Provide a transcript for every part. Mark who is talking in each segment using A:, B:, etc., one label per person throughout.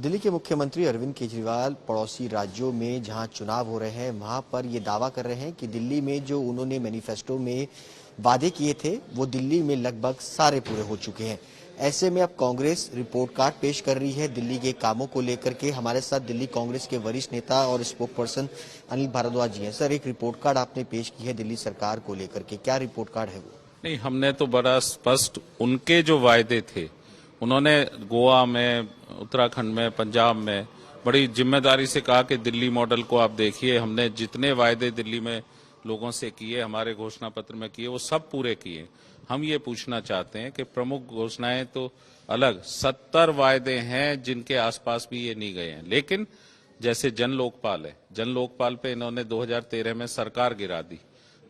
A: दिल्ली के मुख्यमंत्री अरविंद केजरीवाल पड़ोसी राज्यों में जहां चुनाव हो रहे हैं वहां पर ये दावा कर रहे हैं कि दिल्ली में जो उन्होंने मैनिफेस्टो में वादे किए थे वो दिल्ली में लगभग सारे पूरे हो चुके हैं। ऐसे में अब कांग्रेस रिपोर्ट कार्ड पेश कर रही है दिल्ली के कामों को लेकर के। हमारे साथ दिल्ली कांग्रेस के वरिष्ठ नेता और स्पोक पर्सन अनिल भारद्वाज जी हैं। सर, एक रिपोर्ट कार्ड आपने पेश की है दिल्ली सरकार को लेकर के, क्या रिपोर्ट कार्ड है वो?
B: नहीं, हमने तो बड़ा स्पष्ट उनके जो वायदे थे, उन्होंने गोवा में, उत्तराखंड में, पंजाब में बड़ी जिम्मेदारी से कहा कि दिल्ली मॉडल को आप देखिए, हमने जितने वायदे दिल्ली में लोगों से किए, हमारे घोषणा पत्र में किए, वो सब पूरे किए। हम ये पूछना चाहते हैं कि प्रमुख घोषणाएं तो अलग 70 वायदे हैं जिनके आसपास भी ये नहीं गए हैं। लेकिन जैसे जन लोकपाल है, जन लोकपाल पे इन्होंने 2013 में सरकार गिरा दी।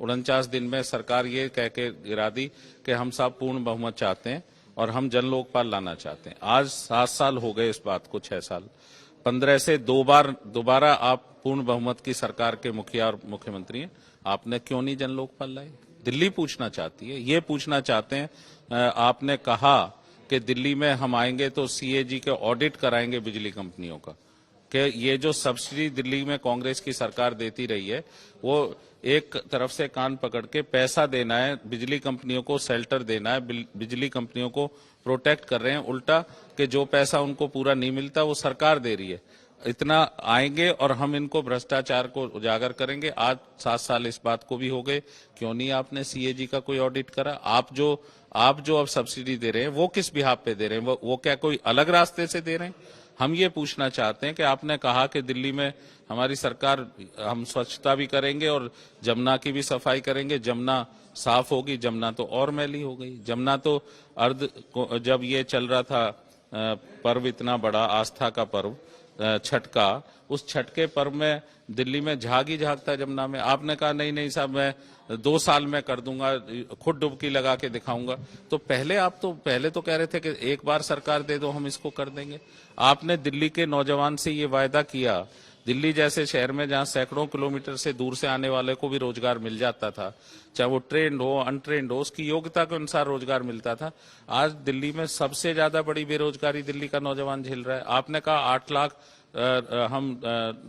B: 49 दिन में सरकार ये कह के गिरा दी कि हम सब पूर्ण बहुमत चाहते हैं और हम जन लोकपाल लाना चाहते हैं। आज 7 साल हो गए इस बात को, 6 साल, 15 से दोबारा आप पूर्ण बहुमत की सरकार के मुखिया और मुख्यमंत्री हैं, आपने क्यों नहीं जन लोकपाल लाई? दिल्ली पूछना चाहती है, ये पूछना चाहते हैं। आपने कहा कि दिल्ली में हम आएंगे तो सीएजी के ऑडिट कराएंगे बिजली कंपनियों का, कि ये जो सब्सिडी दिल्ली में कांग्रेस की सरकार देती रही है, वो एक तरफ से कान पकड़ के पैसा देना है, बिजली कंपनियों को शेल्टर देना है, बिजली कंपनियों को प्रोटेक्ट कर रहे हैं, उल्टा कि जो पैसा उनको पूरा नहीं मिलता वो सरकार दे रही है। इतना आएंगे और हम इनको भ्रष्टाचार को उजागर करेंगे। आज 7 साल इस बात को भी हो गए, क्यों नहीं आपने सीएजी का कोई ऑडिट करा? आप जो अब सब्सिडी दे रहे हैं वो किस बिहाफ पे दे रहे हैं? वो क्या कोई अलग रास्ते से दे रहे हैं? हम ये पूछना चाहते हैं कि आपने कहा कि दिल्ली में हमारी सरकार, हम स्वच्छता भी करेंगे और जमुना की भी सफाई करेंगे, जमुना साफ होगी। जमुना तो और मैली हो गई। जमुना तो जब ये चल रहा था पर्व, इतना बड़ा आस्था का पर्व छठ का, उस छठ के पर्व में दिल्ली में झाग ही झागता जमुना में। आपने कहा नहीं साहब, मैं 2 साल में कर दूंगा, खुद डुबकी लगा के दिखाऊंगा। तो पहले तो कह रहे थे कि एक बार सरकार दे दो, हम इसको कर देंगे। आपने दिल्ली के नौजवान से ये वायदा किया, दिल्ली जैसे शहर में जहां सैकड़ों किलोमीटर से दूर से आने वाले को भी रोजगार मिल जाता था, चाहे वो ट्रेंड हो अनट्रेंड हो, उसकी योग्यता के अनुसार रोजगार मिलता था। आज दिल्ली में सबसे ज्यादा बड़ी बेरोजगारी दिल्ली का नौजवान झेल रहा है। आपने कहा 8 लाख हम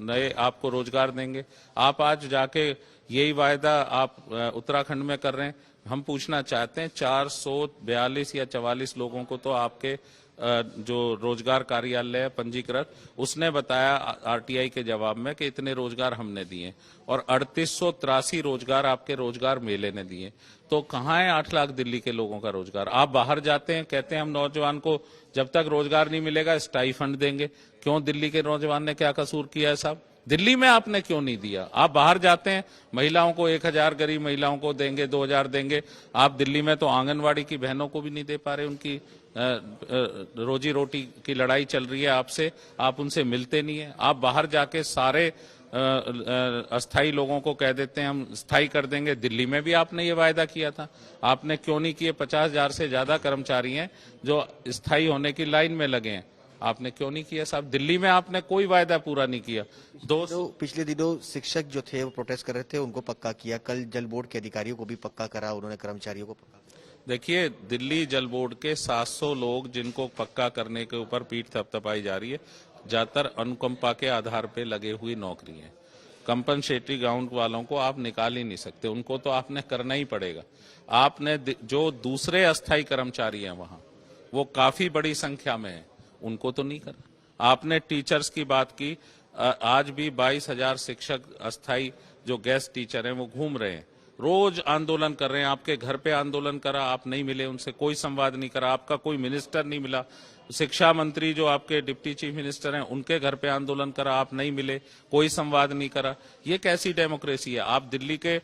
B: नए आपको रोजगार देंगे। आप आज जाके यही वायदा आप उत्तराखंड में कर रहे हैं। हम पूछना चाहते हैं, 442 या 44 लोगों को तो आपके जो रोजगार कार्यालय है पंजीकृत, उसने बताया आरटीआई के जवाब में कि इतने रोजगार हमने दिए, और 3883 रोजगार आपके रोजगार मेले ने दिए। तो कहाँ है 8 लाख दिल्ली के लोगों का रोजगार? आप बाहर जाते हैं, कहते हैं हम नौजवान को जब तक रोजगार नहीं मिलेगा स्टाइफंड देंगे। क्यों दिल्ली के नौजवान ने क्या कसूर किया है साहब? दिल्ली में आपने क्यों नहीं दिया? आप बाहर जाते हैं, महिलाओं को 1000, गरीब महिलाओं को देंगे 2000 देंगे। आप दिल्ली में तो आंगनवाड़ी की बहनों को भी नहीं दे पा रहे। उनकी रोजी रोटी की लड़ाई चल रही है आपसे, आप उनसे मिलते नहीं है। आप बाहर जाके सारे अस्थाई लोगों को कह देते हैं हम स्थायी कर देंगे। दिल्ली में भी आपने ये वायदा किया था, आपने क्यों नहीं किए? 50,000 से ज्यादा कर्मचारी हैं जो स्थायी होने की लाइन में लगे हैं, आपने क्यों नहीं किया साहब? दिल्ली में आपने कोई वायदा पूरा नहीं किया।
A: पिछले दिनों शिक्षक जो थे वो प्रोटेस्ट कर रहे थे, उनको पक्का किया। कल जल बोर्ड के अधिकारियों को भी पक्का करा उन्होंने, कर्मचारियों को पक्का।
B: देखिए, दिल्ली जल बोर्ड के 700 लोग जिनको पक्का करने के ऊपर पीठ थपथपाई जा रही है, ज्यादातर अनुकंपा के आधार पे लगे हुई नौकरी है। कंपनसेटरी ग्राउंड वालों को आप निकाल ही नहीं सकते, उनको तो आपने करना ही पड़ेगा। आपने जो दूसरे अस्थायी कर्मचारी हैं वहां, वो काफी बड़ी संख्या में है, उनको तो नहीं करा। आपने टीचर्स की बात की, आज भी 22,000 शिक्षक अस्थायी जो गेस्ट टीचर हैं वो घूम रहे हैं, रोज आंदोलन कर रहे हैं। आपके घर पे आंदोलन करा, आप नहीं मिले उनसे, कोई संवाद नहीं करा, आपका कोई मिनिस्टर नहीं मिला। शिक्षा मंत्री जो आपके डिप्टी चीफ मिनिस्टर हैं, उनके घर पे आंदोलन करा, आप नहीं मिले, कोई संवाद नहीं करा। ये कैसी डेमोक्रेसी है? आप दिल्ली के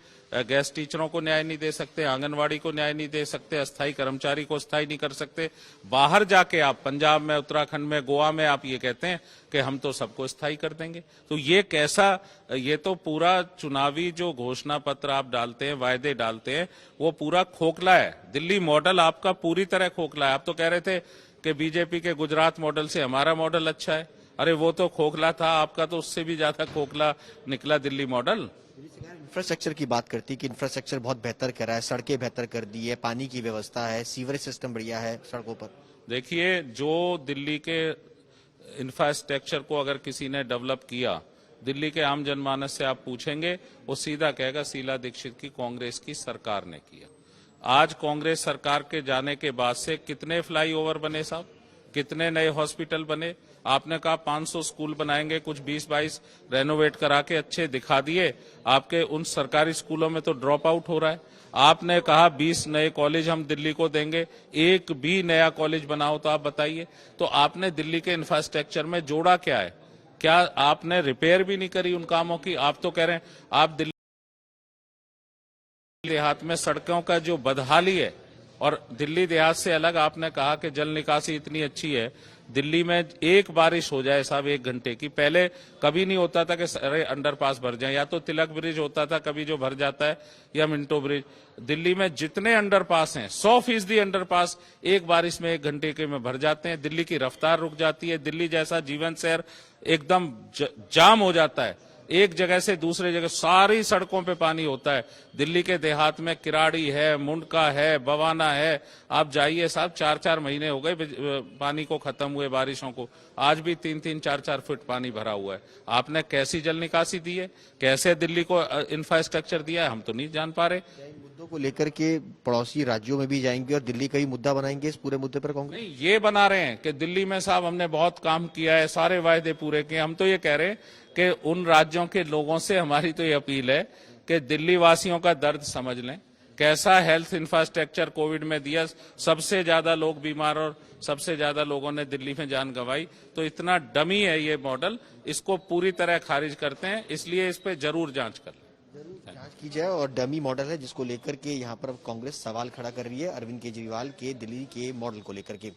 B: गेस्ट टीचरों को न्याय नहीं दे सकते, आंगनवाड़ी को न्याय नहीं दे सकते, अस्थायी कर्मचारी को स्थायी नहीं कर सकते। बाहर जाके आप पंजाब में, उत्तराखंड में, गोवा में आप ये कहते हैं कि हम तो सबको स्थायी कर देंगे। तो ये कैसा, ये तो पूरा चुनावी जो घोषणा पत्र आप डालते हैं, वायदे डालते हैं, वो पूरा खोखला है। दिल्ली मॉडल आपका पूरी तरह खोखला है। आप तो कह रहे थे कि बीजेपी के गुजरात मॉडल से हमारा मॉडल अच्छा है। अरे वो तो खोखला था, आपका तो उससे भी ज्यादा खोखला निकला दिल्ली मॉडल।
A: इंफ्रास्ट्रक्चर की बात करती कि इंफ्रास्ट्रक्चर बहुत बेहतर करा है, सड़कें बेहतर कर दी है, पानी की व्यवस्था है, सीवरेज सिस्टम बढ़िया है सड़कों पर।
B: देखिए, जो दिल्ली के इंफ्रास्ट्रक्चर को अगर किसी ने डेवलप किया, दिल्ली के आम जनमानस से आप पूछेंगे, वो सीधा कहेगा शीला दीक्षित की कांग्रेस की सरकार ने किया। आज कांग्रेस सरकार के जाने के बाद से कितने फ्लाईओवर बने साहब, कितने नए हॉस्पिटल बने। आपने कहा 500 स्कूल बनाएंगे, कुछ 20-22 रेनोवेट करा के अच्छे दिखा दिए। आपके उन सरकारी स्कूलों में तो ड्रॉप आउट हो रहा है। आपने कहा 20 नए कॉलेज हम दिल्ली को देंगे, एक भी नया कॉलेज बनाओ तो आप बताइए। तो आपने दिल्ली के इंफ्रास्ट्रक्चर में जोड़ा क्या है? क्या आपने रिपेयर भी नहीं करी उन कामों की? आप तो कह रहे हैं आप दिल्ली देहात में सड़कों का जो बदहाली है, और दिल्ली देहात से अलग आपने कहा कि जल निकासी इतनी अच्छी है। दिल्ली में एक बारिश हो जाए साहब 1 घंटे की, पहले कभी नहीं होता था कि सारे अंडरपास भर जाए, या तो तिलक ब्रिज होता था कभी जो भर जाता है, या मिंटो ब्रिज। दिल्ली में जितने अंडरपास हैं 100% अंडरपास एक बारिश में 1 घंटे के में भर जाते हैं। दिल्ली की रफ्तार रुक जाती है। दिल्ली जैसा जीवन शहर एकदम जाम हो जाता है। एक जगह से दूसरे जगह सारी सड़कों पे पानी होता है। दिल्ली के देहात में किराड़ी है, मुंडका है, बवाना है। आप जाइए साहब, 4-4 महीने हो गए पानी को खत्म हुए, बारिशों को। आज भी 3-3, 4-4 फुट पानी भरा हुआ है। आपने कैसी जल निकासी दी है, कैसे दिल्ली को इंफ्रास्ट्रक्चर दिया है, हम तो नहीं जान पा रहे।
A: इन मुद्दों को लेकर के पड़ोसी राज्यों में भी जाएंगे और दिल्ली का ही मुद्दा बनाएंगे इस पूरे मुद्दे पर कांग्रेस?
B: नहीं, ये बना रहे हैं कि दिल्ली में साहब हमने बहुत काम किया है, सारे वायदे पूरे किए। हम तो ये कह रहे हैं कि उन राज्यों के लोगों से हमारी तो ये अपील है कि दिल्ली वासियों का दर्द समझ लें। कैसा हेल्थ इंफ्रास्ट्रक्चर कोविड में दिया, सबसे ज्यादा लोग बीमार और सबसे ज्यादा लोगों ने दिल्ली में जान गंवाई। तो इतना डमी है ये मॉडल, इसको पूरी तरह खारिज करते हैं, इसलिए इस पे जरूर जांच कर लें।
A: जांच की जाए। और डमी मॉडल है जिसको लेकर के यहाँ पर कांग्रेस सवाल खड़ा कर रही है अरविंद केजरीवाल के दिल्ली के मॉडल को लेकर के।